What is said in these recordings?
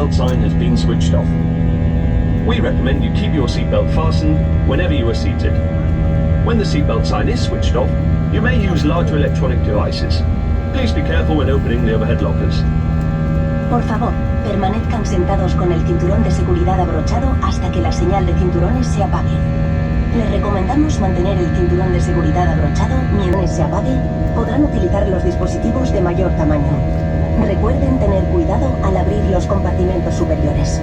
seatbelt sign has been switched off. We recommend you keep your seatbelt fastened whenever you are seated. When the seatbelt sign is switched off, you may use larger electronic devices. Please be careful when opening the overhead lockers. Por favor, permanezcan sentados con el cinturón de seguridad abrochado hasta que la señal de cinturones se apague. Les recomendamos mantener el cinturón de seguridad abrochado mientras se apague. Podrán utilizar los dispositivos de mayor tamaño. Recuerden tener cuidado al abrir los compartimentos superiores.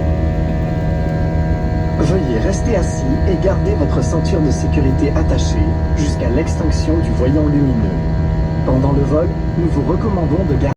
Veuillez rester assis et garder votre ceinture de sécurité attachée jusqu'à l'extinction du voyant lumineux. Pendant le vol, nous vous recommandons de garder